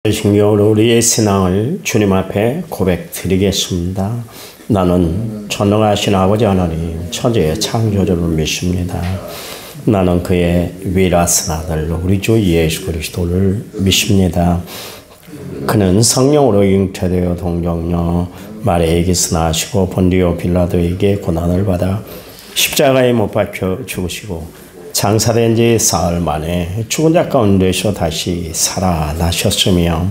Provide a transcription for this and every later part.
신경으로 우리의 신앙을 주님 앞에 고백드리겠습니다. 나는 전능하신 아버지 하나님 천지의 창조주를 믿습니다. 나는 그의 위라신 아들 우리 주 예수 그리스도를 믿습니다. 그는 성령으로 잉태되어 동정녀 마리아에게서 나시고 본디오 빌라도에게 고난을 받아 십자가에 못 박혀 죽으시고 장사된 지 사흘 만에 죽은 자 가운데서 다시 살아나셨으며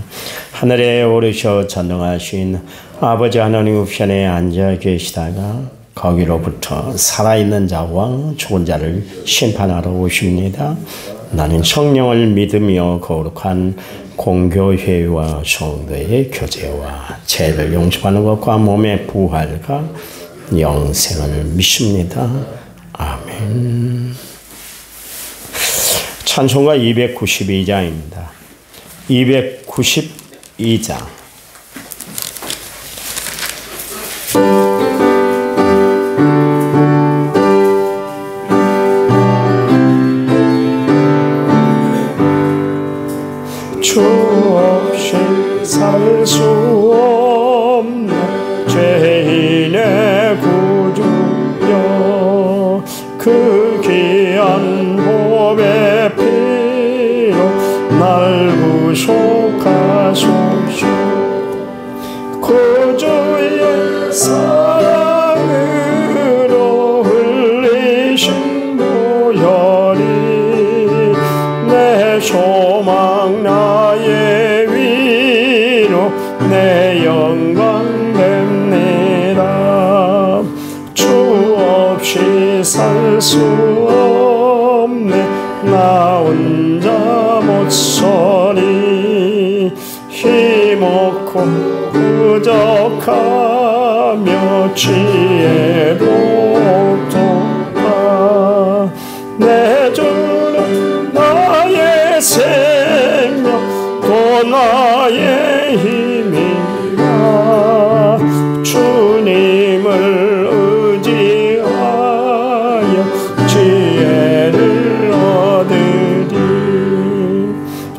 하늘에 오르셔 전능하신 아버지 하나님 우편에 앉아 계시다가 거기로부터 살아있는 자와 죽은 자를 심판하러 오십니다. 나는 성령을 믿으며 거룩한 공교회와 성도의 교제와 죄를 용서하는 것과 몸의 부활과 영생을 믿습니다. 아멘. 찬송가 292장입니다. 292장. 주 없이 살 수 없는 죄인의 구주여 그 귀한 보배 피로 날 구속하소서. 구주의 사랑으로 흘리신 보혈이 내 소망 나의 위로 내 영광 됩니다. 주 없이 살 수 없네 나 혼자 못 서리. 힘없고 부족하며 지혜도 없도다. 내 주는 나의 생명 또 나의 힘이라. 주님을 의지하여 지혜를 얻으리.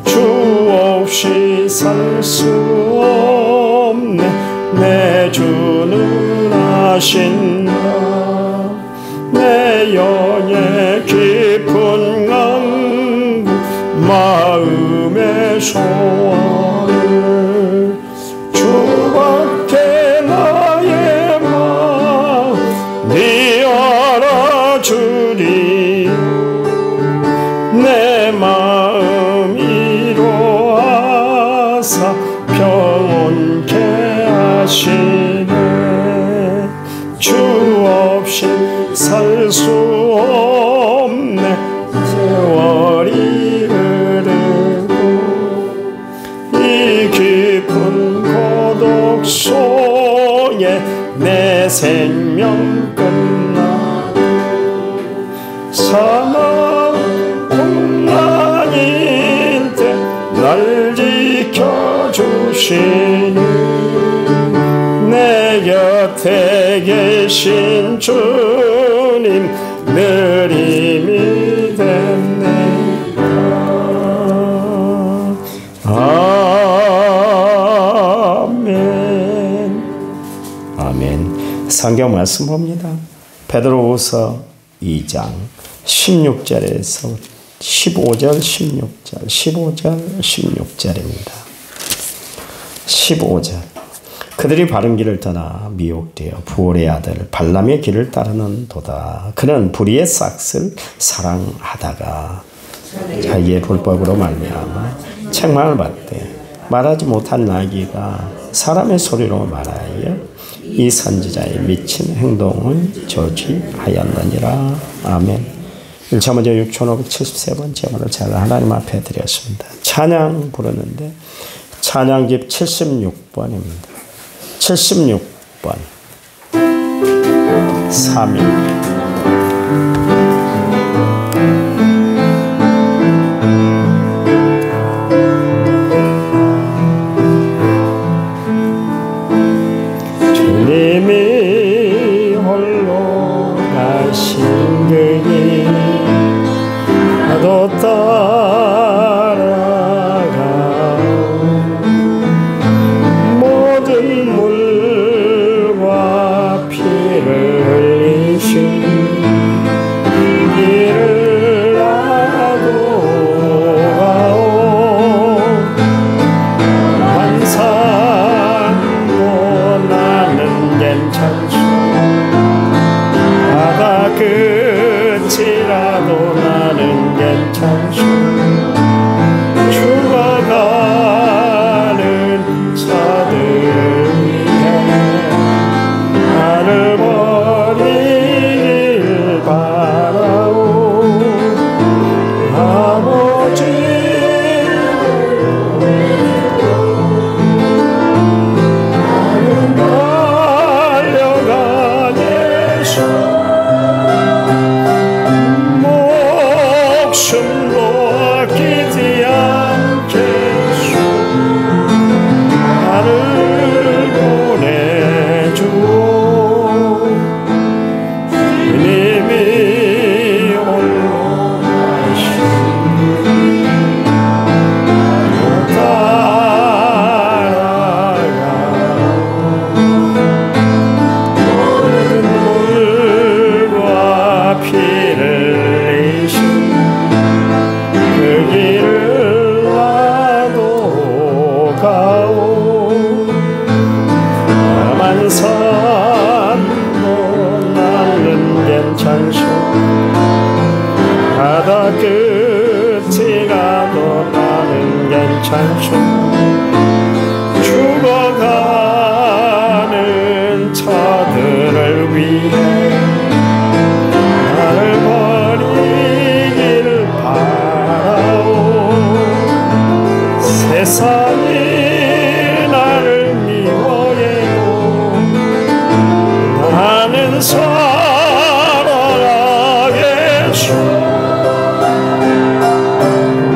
주 없이 살 수 없네 내 주는 아신다. 내 영의 깊은 강구 마음의 소원을 주밖에 나의 마음 네 알아주리. 내 마음 이로하사 평온케 하시네. 주 없이 살 수 없네 세월이 흐르고 이 깊은 고독 속에 내 생명 끝나고 사망 공난일 때 날 지켜주시니 내 곁에 계신 주님 늘 힘이 됩니다. 아멘. 아멘. 성경 말씀 봅니다. 베드로후서 2장 16절에서 15절 16절 15절 16절입니다. 15절 그들이 바른 길을 떠나 미혹되어 부올의 아들 발람의 길을 따르는 도다. 그는 불의의 싹을 사랑하다가 자기의 불법으로 말미암아 책망을 받되 말하지 못한 나귀가 사람의 소리로 말하여 이 선지자의 미친 행동을 저지하였느니라. 아멘. 1차 먼저 6573번째 번을 제가 하나님 앞에 드렸습니다. 찬양 부르는데 찬양집 76번입니다. 76번 3일 주님이 홀로 가신 그 길 나도 따라가 다가오 험한 산도 나는 괜찮소 바다 끝이 가도 나는 괜찮소 죽어가는 자들을 위해 나를 버리기를 바라오 세상이 나를 미워해도 나는 살아가겠소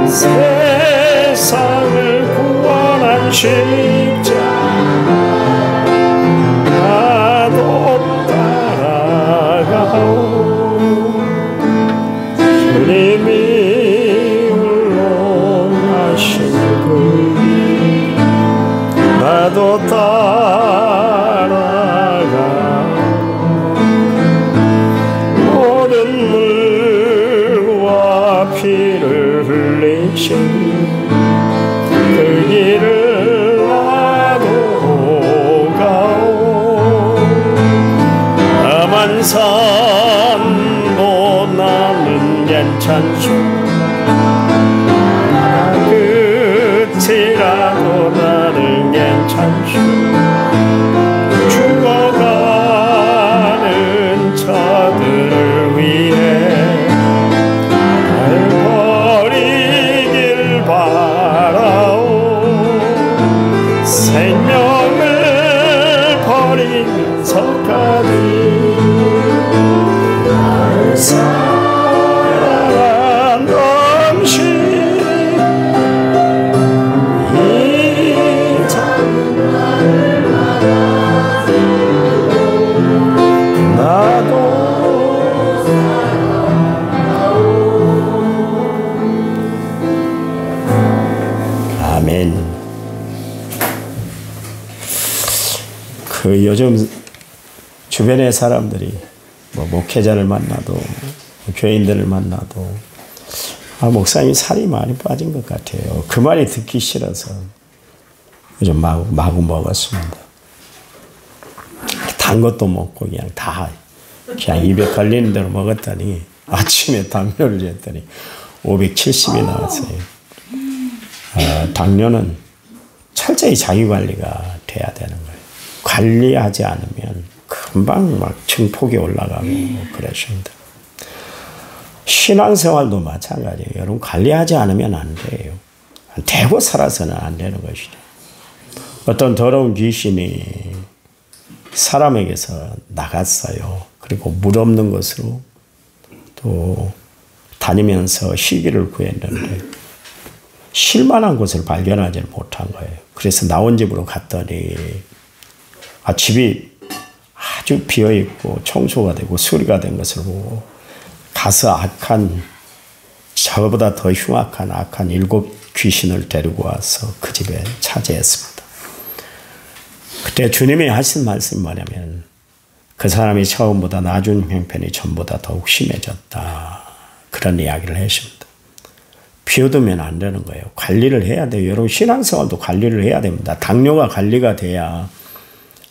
세상을 구원한 십자가 나도 따라가오 주님이 홀로 가신 그 길 나도 따라가 모든 물과 피를 흘리신 그 길을 나도 가오 험한 산도 나는 괜찮소 끝이라도 나는 괜찮소 죽어가는 자들을 위해 날 버리길 바라오 생명을 버리면서까지 날 사랑한 당신 이 장난을 나도 아멘. 그 요즘 주변의 사람들이 뭐 목회자를 만나도 교인들을 만나도 목사님이 살이 많이 빠진 것 같아요. 그 말이 듣기 싫어서 요즘 마구 먹었습니다. 단 것도 먹고 그냥 입에 걸리는 대로 먹었더니 아침에 당뇨를 쟀더니 570이 나왔어요. 당뇨는 철저히 자기 관리가 돼야 되는 거예요. 관리하지 않으면 금방 막 증폭이 올라가고 그러십니다. 신앙생활도 마찬가지예요. 여러분 관리하지 않으면 안 돼요. 대고 살아서는 안 되는 것이죠. 어떤 더러운 귀신이 사람에게서 나갔어요. 그리고 물 없는 곳으로 또 다니면서 시기를 구했는데 쉴만한 곳을 발견하지 못한 거예요. 그래서 나온 집으로 갔더니 집이 아주 비어있고 청소가 되고 수리가 된 것을 보고 가서 저보다 더 흉악한 악한 7 귀신을 데리고 와서 그 집에 차지했습니다. 그때 주님이 하신 말씀이 뭐냐면 그 사람이 처음보다 나중 형편이 전보다 더욱 심해졌다. 그런 이야기를 하십니다. 비워두면 안 되는 거예요. 관리를 해야 돼요. 여러분 신앙생활도 관리를 해야 됩니다. 당뇨가 관리가 돼야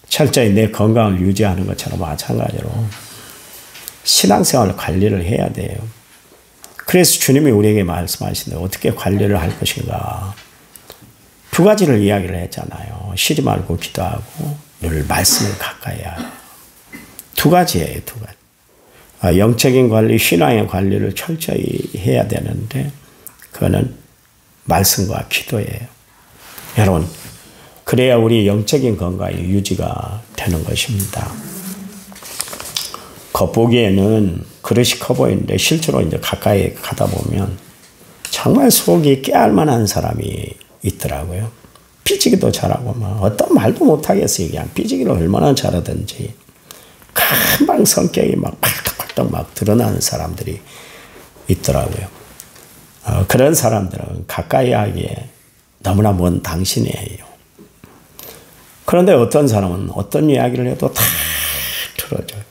철저히 내 건강을 유지하는 것처럼 마찬가지로 신앙생활 관리를 해야 돼요. 그래서 주님이 우리에게 말씀하시는데 어떻게 관리를 할 것인가. 2가지를 이야기를 했잖아요. 쉬지 말고 기도하고 늘 말씀을 가까이 하고. 2가지예요. 2가지. 영적인 관리, 신앙의 관리를 철저히 해야 되는데 그거는 말씀과 기도예요. 여러분 그래야 우리 영적인 건강이 유지가 되는 것입니다. 겉보기에는 그릇이 커 보이는데 실제로 이제 가까이 가다 보면 정말 속이 깨알만한 사람이 있더라고요. 삐지기도 잘하고 어떤 말도 못하겠어요. 그냥 삐지기를 얼마나 잘하든지 금방 성격이 막 팔떡팔떡 막 드러나는 사람들이 있더라고요. 그런 사람들은 가까이 하기에 너무나 먼 당신이에요. 그런데 어떤 사람은 어떤 이야기를 해도 다 들어줘요.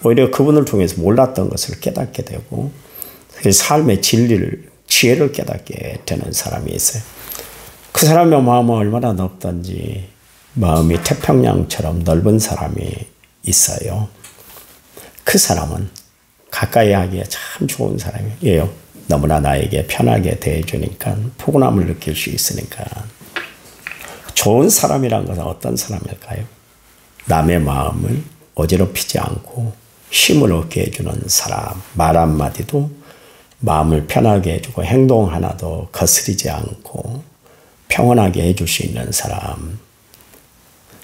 오히려 그분을 통해서 몰랐던 것을 깨닫게 되고 삶의 진리를, 지혜를 깨닫게 되는 사람이 있어요. 그 사람의 마음은 얼마나 넓던지 마음이 태평양처럼 넓은 사람이 있어요. 그 사람은 가까이 하기에 참 좋은 사람이에요. 너무나 나에게 편하게 대해주니까 포근함을 느낄 수 있으니까. 좋은 사람이란 것은 어떤 사람일까요? 남의 마음을 어지럽히지 않고 힘을 얻게 해주는 사람. 말 한마디도 마음을 편하게 해주고 행동 하나도 거스리지 않고 평온하게 해줄 수 있는 사람.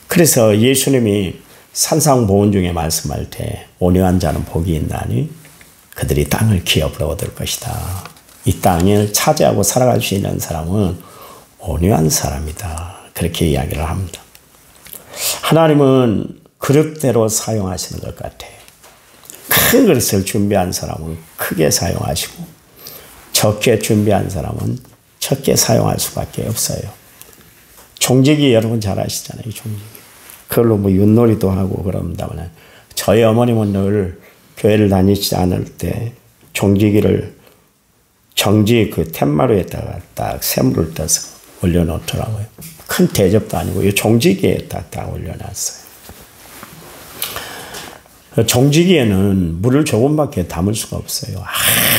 그래서 예수님이 산상보훈 중에 말씀할 때 온유한 자는 복이 있나니 그들이 땅을 기업으로 얻을 것이다. 이 땅을 차지하고 살아갈 수 있는 사람은 온유한 사람이다. 그렇게 이야기를 합니다. 하나님은 그릇대로 사용하시는 것 같아요. 큰 그릇을 준비한 사람은 크게 사용하시고 적게 준비한 사람은 적게 사용할 수밖에 없어요. 종지기 여러분 잘 아시잖아요. 종지기. 그걸로 뭐 윷놀이도 하고 그럽니다만 저희 어머님은 늘 교회를 다니지 않을 때 종지기를 정지 그 툇마루에다가 딱 샘물을 떠서 올려놓더라고요. 큰 대접도 아니고 이 종지기에 딱 올려놨어요. 종지기에는 물을 조금밖에 담을 수가 없어요.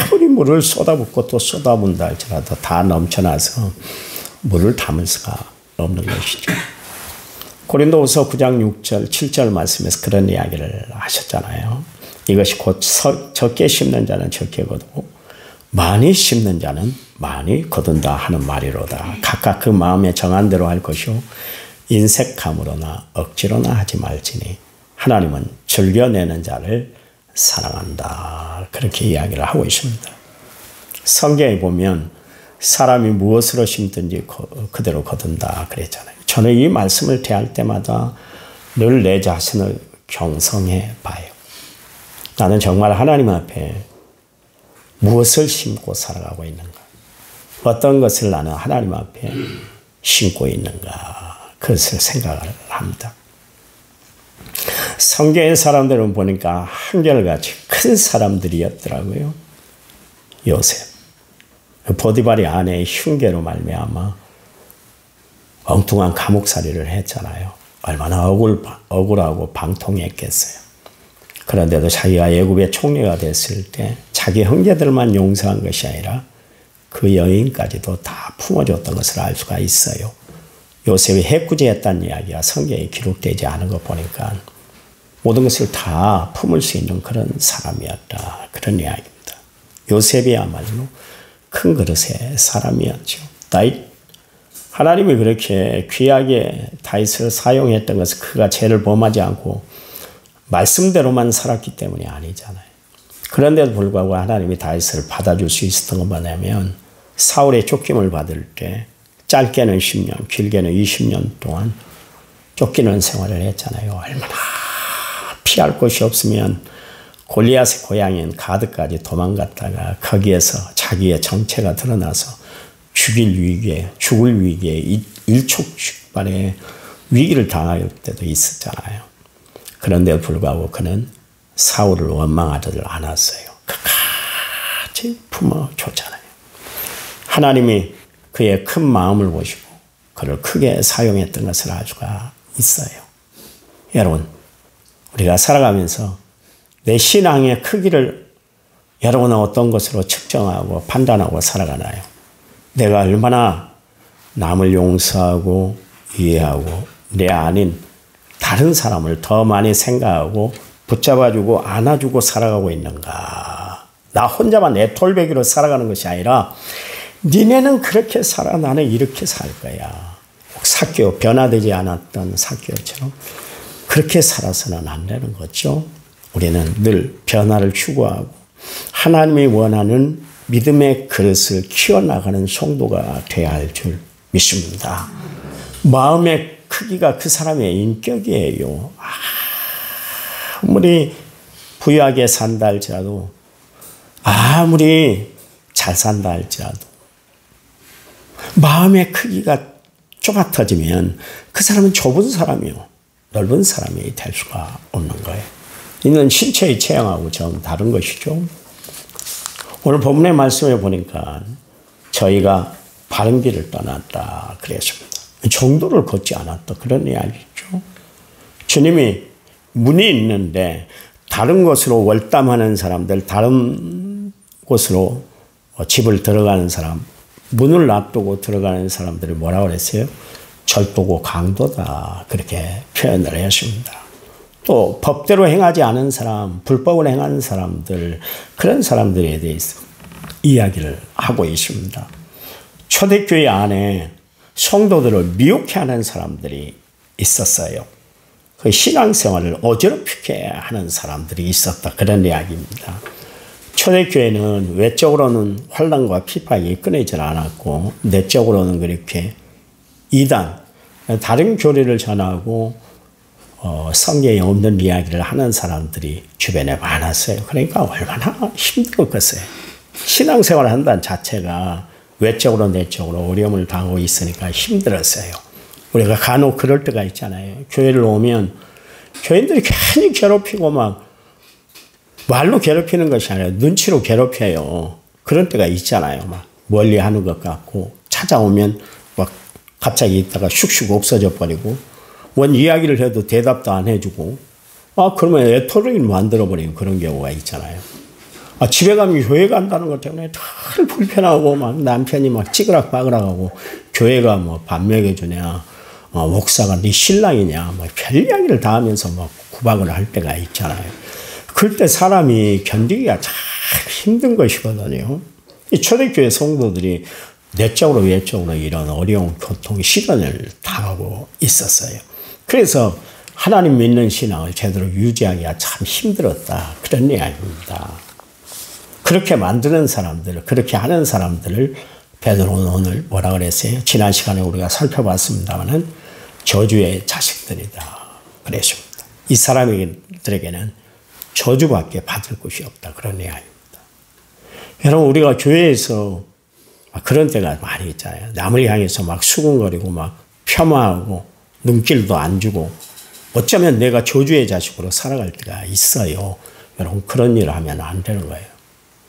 아무리 물을 쏟아붓고 또 쏟아분다 할지라도 다 넘쳐나서 물을 담을 수가 없는 것이죠. 고린도후서 9장 6절 7절 말씀에서 그런 이야기를 하셨잖아요. 이것이 곧 적게 심는 자는 적게 거두고 많이 심는 자는 많이 거둔다 하는 말이로다. 각각 그 마음에 정한 대로 할 것이요 인색함으로나 억지로나 하지 말지니 하나님은 즐겨내는 자를 사랑한다. 그렇게 이야기를 하고 있습니다. 성경에 보면 사람이 무엇으로 심든지 그대로 거둔다 그랬잖아요. 저는 이 말씀을 대할 때마다 늘 내 자신을 경성해 봐요. 나는 정말 하나님 앞에 무엇을 심고 살아가고 있는가? 어떤 것을 나는 하나님 앞에 심고 있는가? 그것을 생각을 합니다. 성경의 사람들은 보니까 한결같이 큰 사람들이었더라고요. 요셉. 보디발의 아내의 흉계로 말미암아 엉뚱한 감옥살이를 했잖아요. 얼마나 억울하고 방통했겠어요. 그런데도 자기가 애굽의 총리가 됐을 때 자기 형제들만 용서한 것이 아니라 그 여인까지도 다 품어줬던 것을 알 수가 있어요. 요셉이 해꾸지했다는 이야기가 성경에 기록되지 않은 거 보니까 모든 것을 다 품을 수 있는 그런 사람이었다. 그런 이야기입니다. 요셉이야말로 큰 그릇의 사람이었죠. 하나님이 그렇게 귀하게 다윗을 사용했던 것은 그가 죄를 범하지 않고 말씀대로만 살았기 때문이 아니잖아요. 그런데도 불구하고 하나님이 다윗을 받아줄 수 있었던 건 뭐냐면 사울의 쫓김을 받을 때 짧게는 10년, 길게는 20년 동안 쫓기는 생활을 했잖아요. 얼마나 피할 곳이 없으면 골리앗의 고향인 가드까지 도망갔다가 거기에서 자기의 정체가 드러나서 죽을 위기에 일촉즉발의 위기를 당할 때도 있었잖아요. 그런데도 불구하고 그는 사울을 원망하지를 않았어요. 끝까지 품어줬잖아요. 하나님이 그의 큰 마음을 보시고 그를 크게 사용했던 것을 알 수가 있어요. 여러분, 우리가 살아가면서 내 신앙의 크기를 여러분은 어떤 것으로 측정하고 판단하고 살아가나요? 내가 얼마나 남을 용서하고 이해하고 내 아닌 다른 사람을 더 많이 생각하고 붙잡아주고 안아주고 살아가고 있는가? 나 혼자만 내 톨배기로 살아가는 것이 아니라 니네는 그렇게 살아, 나는 이렇게 살 거야. 삭개오, 변화되지 않았던 삭개오처럼 그렇게 살아서는 안 되는 거죠. 우리는 늘 변화를 추구하고 하나님이 원하는 믿음의 그릇을 키워나가는 성도가 되어야 할 줄 믿습니다. 마음의 크기가 그 사람의 인격이에요. 아무리 부유하게 산다 할지라도 아무리 잘 산다 할지라도 마음의 크기가 좁아터지면 그 사람은 좁은 사람이요. 넓은 사람이 될 수가 없는 거예요. 이는 신체의 체형하고 좀 다른 것이죠. 오늘 본문의 말씀에 보니까 저희가 바른 길을 떠났다 그랬습니다. 정도를 걷지 않았다 그런 이야기죠. 주님이 문이 있는데 다른 곳으로 월담하는 사람들, 다른 곳으로 집을 들어가는 사람, 문을 놔두고 들어가는 사람들을 뭐라고 그랬어요? 절도고 강도다 그렇게 표현을 했습니다. 또 법대로 행하지 않은 사람, 불법을 행하는 사람들, 그런 사람들에 대해서 이야기를 하고 있습니다. 초대교회 안에 성도들을 미혹해하는 사람들이 있었어요. 그 신앙생활을 어지럽히게 하는 사람들이 있었다 그런 이야기입니다. 초대교회는 외적으로는 환난과 핍박이 끊이질 않았고 내적으로는 그렇게 이단, 다른 교리를 전하고 성경에 없는 이야기를 하는 사람들이 주변에 많았어요. 그러니까 얼마나 힘들었겠어요. 신앙생활을 한다는 자체가 외적으로 내적으로 어려움을 당하고 있으니까 힘들었어요. 우리가 간혹 그럴 때가 있잖아요. 교회를 오면 교인들이 괜히 괴롭히고 막 말로 괴롭히는 것이 아니라 눈치로 괴롭혀요. 그런 때가 있잖아요. 막 멀리 하는 것 같고 찾아오면 막 갑자기 있다가 슉슉 없어져 버리고 원 이야기를 해도 대답도 안 해주고 그러면 애토를 만들어버리는 그런 경우가 있잖아요. 집에 가면 교회 간다는 것 때문에 늘 불편하고 막 남편이 막 찌그락빠그락하고 교회가 뭐 밥 먹여주냐 목사가 네 신랑이냐 뭐 별 이야기를 다 하면서 막 구박을 할 때가 있잖아요. 그때 사람이 견디기가 참 힘든 것이거든요. 이 초대교회 성도들이 내적으로 외적으로 이런 어려운 고통, 시련을 당하고 있었어요. 그래서 하나님 믿는 신앙을 제대로 유지하기가 참 힘들었다. 그런 이야기입니다. 그렇게 만드는 사람들, 그렇게 하는 사람들을 베드로는 오늘 뭐라 그랬어요? 지난 시간에 우리가 살펴봤습니다만은 저주의 자식들이다. 그랬습니다. 이 사람들에게는 저주밖에 받을 곳이 없다. 그런 이야기입니다. 여러분, 우리가 교회에서 그런 때가 많이 있잖아요. 남을 향해서 막 수군거리고 막 폄하하고 눈길도 안 주고 어쩌면 내가 저주의 자식으로 살아갈 때가 있어요. 여러분, 그런 일을 하면 안 되는 거예요.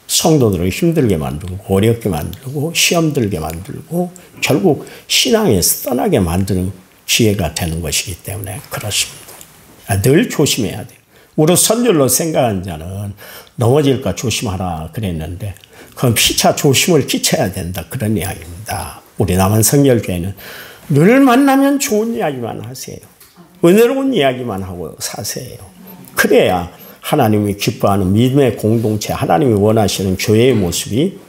성도들을 힘들게 만들고 어렵게 만들고 시험 들게 만들고 결국 신앙에서 떠나게 만드는 기회가 되는 것이기 때문에 그렇습니다. 늘 조심해야 돼요. 우리 선율로 생각한 자는 넘어질까 조심하라 그랬는데 그건 피차 조심을 끼쳐야 된다 그런 이야기입니다. 우리 남한 성결교회는 늘 만나면 좋은 이야기만 하세요. 은혜로운 이야기만 하고 사세요. 그래야 하나님이 기뻐하는 믿음의 공동체, 하나님이 원하시는 교회의 모습이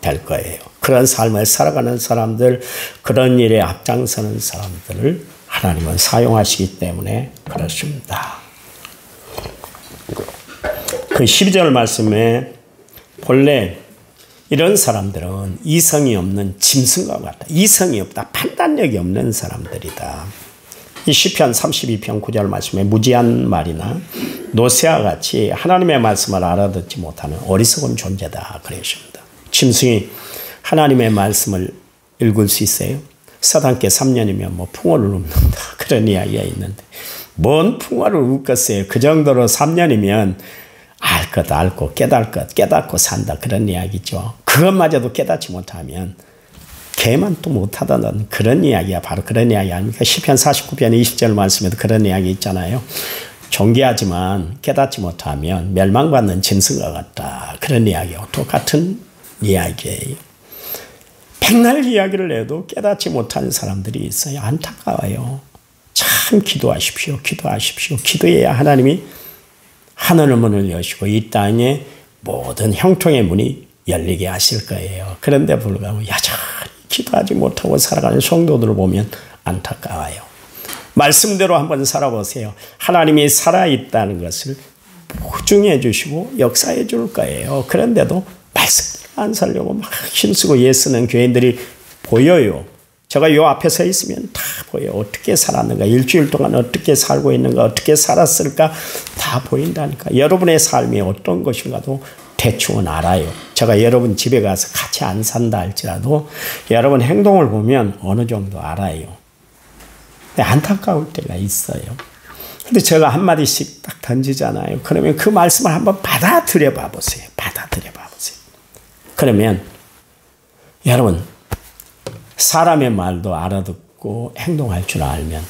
될 거예요. 그런 삶을 살아가는 사람들, 그런 일에 앞장서는 사람들을 하나님은 사용하시기 때문에 그렇습니다. 그 12절 말씀에 본래 이런 사람들은 이성이 없는 짐승과 같다. 이성이 없다. 판단력이 없는 사람들이다. 이 시편 32편 9절 말씀에 무지한 말이나 노새와 같이 하나님의 말씀을 알아듣지 못하는 어리석은 존재다 그러십니다. 짐승이 하나님의 말씀을 읽을 수 있어요? 사단께 3년이면 뭐 풍어를 읊는다 그런 이야기가 있는데 뭔 풍어를 읊겠어요? 그 정도로 3년이면 알 것 알고 깨달을 것 깨닫고 산다 그런 이야기죠. 그것마저도 깨닫지 못하면 개만 또 못하다는 그런 이야기야. 바로 그런 이야기 아닙니까? 시편 49편 20절 말씀에도 그런 이야기 있잖아요. 존귀하지만 깨닫지 못하면 멸망받는 짐승과 같다. 그런 이야기하고 똑같은 이야기예요. 백날 이야기를 해도 깨닫지 못하는 사람들이 있어요. 안타까워요. 참 기도하십시오. 기도하십시오. 기도해야 하나님이 하늘의 문을 여시고 이 땅에 모든 형통의 문이 열리게 하실 거예요. 그런데 불구하고 여전히 기도하지 못하고 살아가는 성도들을 보면 안타까워요. 말씀대로 한번 살아보세요. 하나님이 살아있다는 것을 보증해 주시고 역사해 줄 거예요. 그런데도 말씀대로 안 살려고 막 힘쓰고 애쓰는 교인들이 보여요. 제가 요 앞에 서 있으면 다 보여요. 어떻게 살았는가, 일주일 동안 어떻게 살고 있는가, 어떻게 살았을까 다 보인다니까. 여러분의 삶이 어떤 것인가도 대충은 알아요. 제가 여러분 집에 가서 같이 안 산다 할지라도 여러분 행동을 보면 어느 정도 알아요. 근데 안타까울 때가 있어요. 근데 제가 한마디씩 딱 던지잖아요. 그러면 그 말씀을 한번 받아들여 봐보세요. 받아들여 봐보세요. 그러면 여러분 사람의 말도 알아듣고 행동할 줄 알면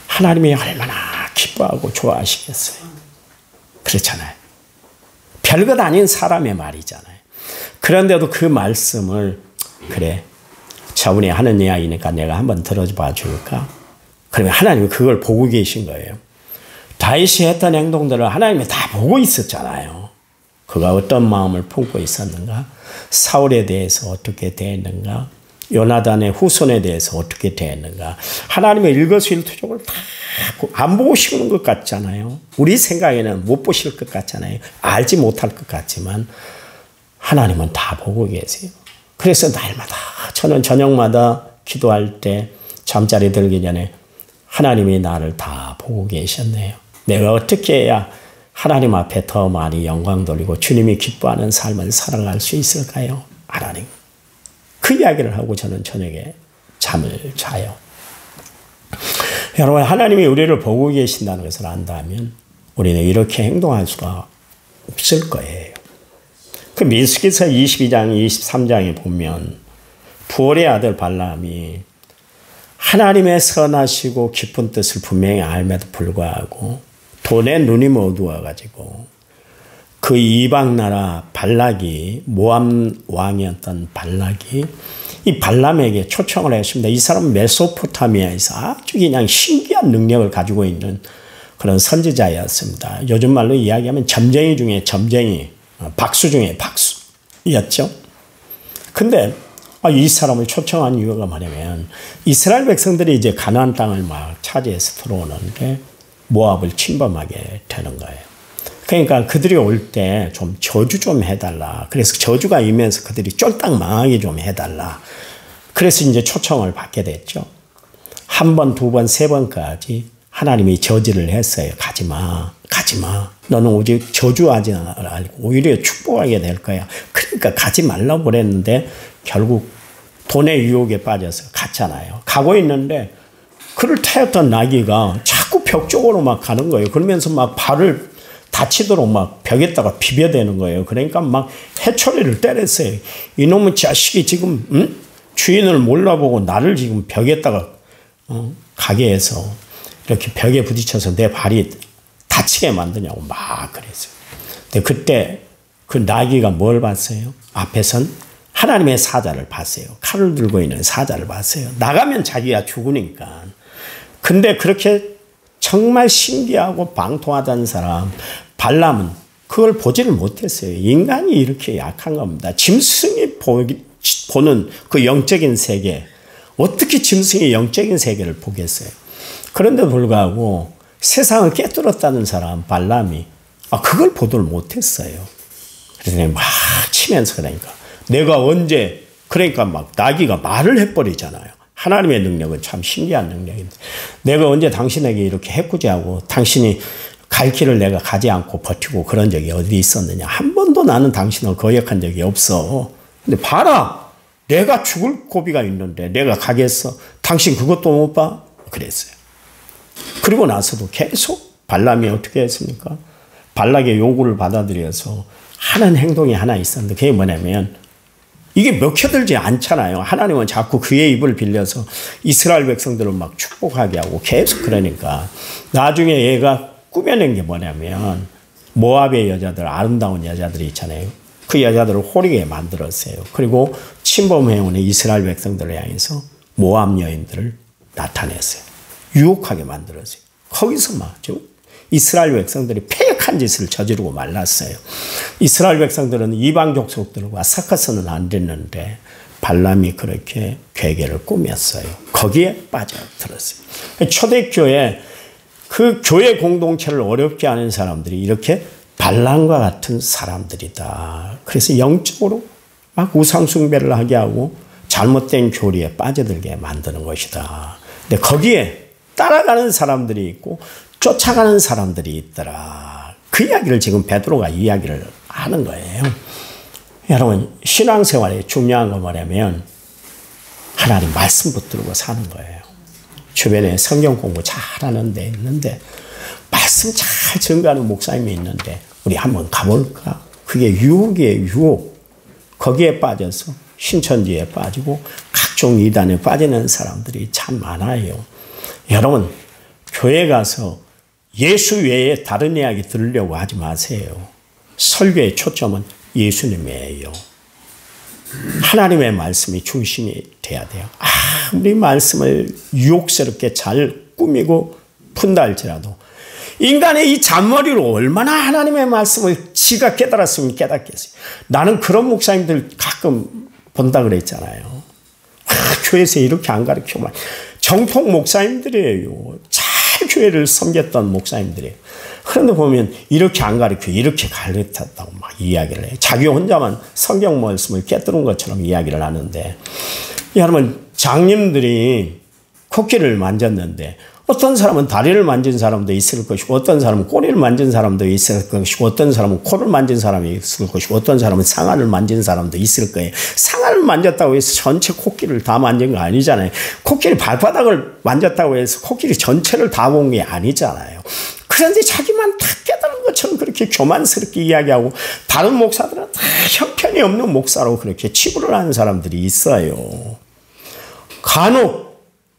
하나님이 얼마나 기뻐하고 좋아하시겠어요. 그렇잖아요. 별것 아닌 사람의 말이잖아요. 그런데도 그 말씀을 그래 저분이 하는 이야기니까 내가 한번 들어봐 줄까? 그러면 하나님이 그걸 보고 계신 거예요. 다윗이 했던 행동들을 하나님이 다 보고 있었잖아요. 그가 어떤 마음을 품고 있었는가? 사울에 대해서 어떻게 대했는가? 요나단의 후손에 대해서 어떻게 대했는가? 하나님의 일거수일투족을 다 안 보고 싶은 것 같잖아요. 우리 생각에는 못 보실 것 같잖아요. 알지 못할 것 같지만 하나님은 다 보고 계세요. 그래서 날마다 저는 저녁마다 기도할 때 잠자리 들기 전에 하나님이 나를 다 보고 계셨네요. 내가 어떻게 해야 하나님 앞에 더 많이 영광 돌리고 주님이 기뻐하는 삶을 살아갈 수 있을까요? 하나님. 그 이야기를 하고 저는 저녁에 잠을 자요. 여러분, 하나님이 우리를 보고 계신다는 것을 안다면 우리는 이렇게 행동할 수가 없을 거예요. 그 민수기서 22장, 23장에 보면 부올의 아들 발람이 하나님의 선하시고 깊은 뜻을 분명히 알매도 불구하고 돈에 눈이 어두워가지고 그 이방 나라 발락이 모압 왕이었던 발락이 이 발람에게 초청을 했습니다. 이 사람은 메소포타미아에서 아주 그냥 신기한 능력을 가지고 있는 그런 선지자였습니다. 요즘 말로 이야기하면 점쟁이 중에 점쟁이, 박수 중에 박수였죠. 근데 이 사람을 초청한 이유가 뭐냐면 이스라엘 백성들이 이제 가나안 땅을 막 차지해서 들어오는데 모압을 침범하게 되는 거예요. 그러니까 그들이 올 때 좀 저주 좀 해달라. 그래서 저주가 임해서 그들이 쫄딱 망하게 좀 해달라. 그래서 이제 초청을 받게 됐죠. 한 번, 두 번, 세 번까지 하나님이 저지를 했어요. 가지마, 가지마. 너는 오직 저주하지 말고 오히려 축복하게 될 거야. 그러니까 가지 말라고 그랬는데 결국 돈의 유혹에 빠져서 갔잖아요. 가고 있는데 그를 타였던 나귀가 자꾸 벽 쪽으로 막 가는 거예요. 그러면서 막 발을 다치도록 막 벽에다가 비벼대는 거예요. 그러니까 막 해초리를 때렸어요. 이놈의 자식이 지금 주인을 몰라보고 나를 지금 벽에다가 가게 해서 이렇게 벽에 부딪혀서 내 발이 다치게 만드냐고 막 그랬어요. 근데 그때 그 나귀가 뭘 봤어요? 앞에선 하나님의 사자를 봤어요. 칼을 들고 있는 사자를 봤어요. 나가면 자기가 죽으니까. 근데 그렇게 정말 신기하고 방통하던 사람 발람은 그걸 보지를 못했어요. 인간이 이렇게 약한 겁니다. 짐승이 보는 그 영적인 세계, 어떻게 짐승이 영적인 세계를 보겠어요? 그런데도 불구하고 세상을 깨뜨렸다는 사람 발람이 그걸 보도를 못했어요. 그래서 막 치면서 그러니까 내가 언제 그러니까 막 나귀가 말을 해버리잖아요. 하나님의 능력은 참 신기한 능력인데 내가 언제 당신에게 이렇게 해코지하고 당신이 갈 길을 내가 가지 않고 버티고 그런 적이 어디 있었느냐. 한 번도 나는 당신을 거역한 적이 없어. 근데 봐라. 내가 죽을 고비가 있는데 내가 가겠어. 당신 그것도 못 봐? 그랬어요. 그리고 나서도 계속 발람이 어떻게 했습니까? 발락의 요구를 받아들여서 하는 행동이 하나 있었는데 그게 뭐냐면 이게 먹혀들지 않잖아요. 하나님은 자꾸 그의 입을 빌려서 이스라엘 백성들을 막 축복하게 하고 계속 그러니까 나중에 얘가 꾸며낸 게 뭐냐면 모압의 여자들, 아름다운 여자들이 있잖아요. 그 여자들을 호리게 만들었어요. 그리고 침범해오는 이스라엘 백성들을 향해서 모압 여인들을 나타냈어요. 유혹하게 만들었어요. 거기서 막 이스라엘 백성들이 폐역한 짓을 저지르고 말랐어요. 이스라엘 백성들은 이방 족속들과 섞어서는 안 됐는데 발람이 그렇게 괴계를 꾸몄어요. 거기에 빠져들었어요. 초대교회 그 교회 공동체를 어렵게 하는 사람들이 이렇게 발람과 같은 사람들이다. 그래서 영적으로 막 우상숭배를 하게 하고 잘못된 교리에 빠져들게 만드는 것이다. 근데 거기에 따라가는 사람들이 있고 쫓아가는 사람들이 있더라. 그 이야기를 지금 베드로가 이야기를 하는 거예요. 여러분 신앙생활에 중요한 건 뭐냐면 하나님 말씀 붙들고 사는 거예요. 주변에 성경 공부 잘하는 데 있는데 말씀 잘 증거하는 목사님이 있는데 우리 한번 가볼까? 그게 유혹이에요. 유혹. 거기에 빠져서 신천지에 빠지고 각종 이단에 빠지는 사람들이 참 많아요. 여러분, 교회 가서 예수 외에 다른 이야기 들으려고 하지 마세요. 설교의 초점은 예수님이에요. 하나님의 말씀이 중심이 돼야 돼요. 아무리 말씀을 유혹스럽게 잘 꾸미고 푼다 할지라도 인간의 이 잔머리로 얼마나 하나님의 말씀을 지가 깨달았으면 깨닫겠어요. 나는 그런 목사님들 가끔 본다 그랬잖아요. 교회에서 이렇게 안 가르치고 정통 목사님들이에요. 잘 교회를 섬겼던 목사님들이에요. 그런데 보면 이렇게 안 가르치고 이렇게 가르쳤다고 막 이야기를 해요. 자기 혼자만 성경 말씀을 깨뜨린 것처럼 이야기를 하는데, 여러분, 장님들이 코끼리를 만졌는데 어떤 사람은 다리를 만진 사람도 있을 것이고, 어떤 사람은 꼬리를 만진 사람도 있을 것이고, 어떤 사람은 코를 만진 사람이 있을 것이고, 어떤 사람은 상아를 만진 사람도 있을 거예요. 상아를 만졌다고 해서 전체 코끼리를 다 만진 거 아니잖아요. 코끼리 발바닥을 만졌다고 해서 코끼리 전체를 다 본 게 아니잖아요. 그런데 자기만 다 깨달은 것처럼 그렇게 교만스럽게 이야기하고, 다른 목사들은 다 형편이 없는 목사로 그렇게 치부를 하는 사람들이 있어요. 간혹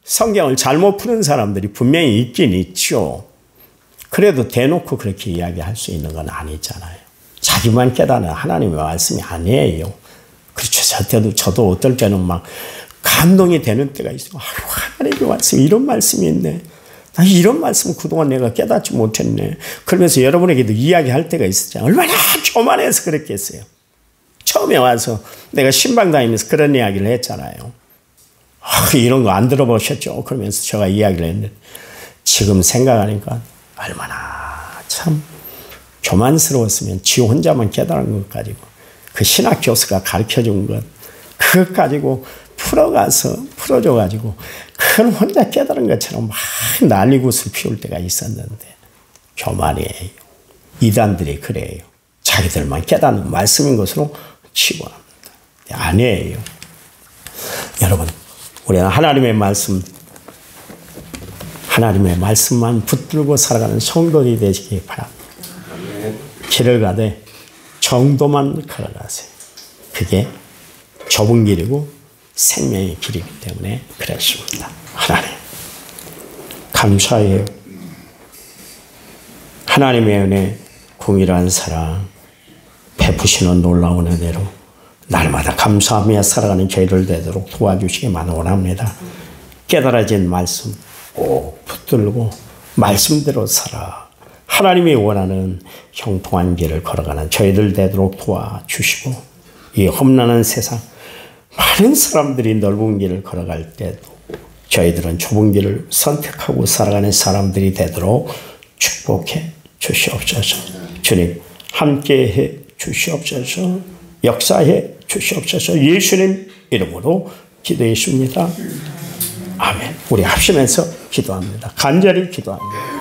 성경을 잘못 푸는 사람들이 분명히 있긴 있죠. 그래도 대놓고 그렇게 이야기할 수 있는 건 아니잖아요. 자기만 깨닫는 하나님의 말씀이 아니에요. 그렇죠. 저도 어떨 때는 막 감동이 되는 때가 있어요. 하나님의 말씀, 이런 말씀이 있네. 이런 말씀 그동안 내가 깨닫지 못했네. 그러면서 여러분에게도 이야기할 때가 있었잖아요. 얼마나 교만해서 그랬겠어요. 처음에 와서 내가 신방 다니면서 그런 이야기를 했잖아요. 이런 거 안 들어보셨죠? 그러면서 제가 이야기를 했는데, 지금 생각하니까 얼마나 참 교만스러웠으면 지 혼자만 깨달은 것 가지고, 그 신학 교수가 가르쳐준 것, 그것 가지고 풀어줘가지고, 그걸 혼자 깨달은 것처럼 막 난리굿을 피울 때가 있었는데, 교만이에요. 이단들이 그래요. 자기들만 깨닫는 말씀인 것으로 치부합니다. 아니에요. 여러분, 우리는 하나님의 말씀만 붙들고 살아가는 성도들이 되시기 바랍니다. 길을 가되 정도만 걸어가세요. 그게 좁은 길이고 생명의 길이기 때문에 그렇습니다. 하나님, 감사해요. 하나님의 은혜, 공의로운 사랑, 베푸시는 놀라운 은혜로 날마다 감사하며 살아가는 저희를 되도록 도와주시기만 원합니다. 깨달아진 말씀 꼭 붙들고 말씀대로 살아 하나님이 원하는 형통한 길을 걸어가는 저희들 되도록 도와주시고, 이 험난한 세상 많은 사람들이 넓은 길을 걸어갈 때도 저희들은 좁은 길을 선택하고 살아가는 사람들이 되도록 축복해 주시옵소서. 주님, 함께해 주시옵소서. 역사해 주시옵소서. 예수님 이름으로 기도했습니다. 아멘. 우리 합심해서 기도합니다. 간절히 기도합니다.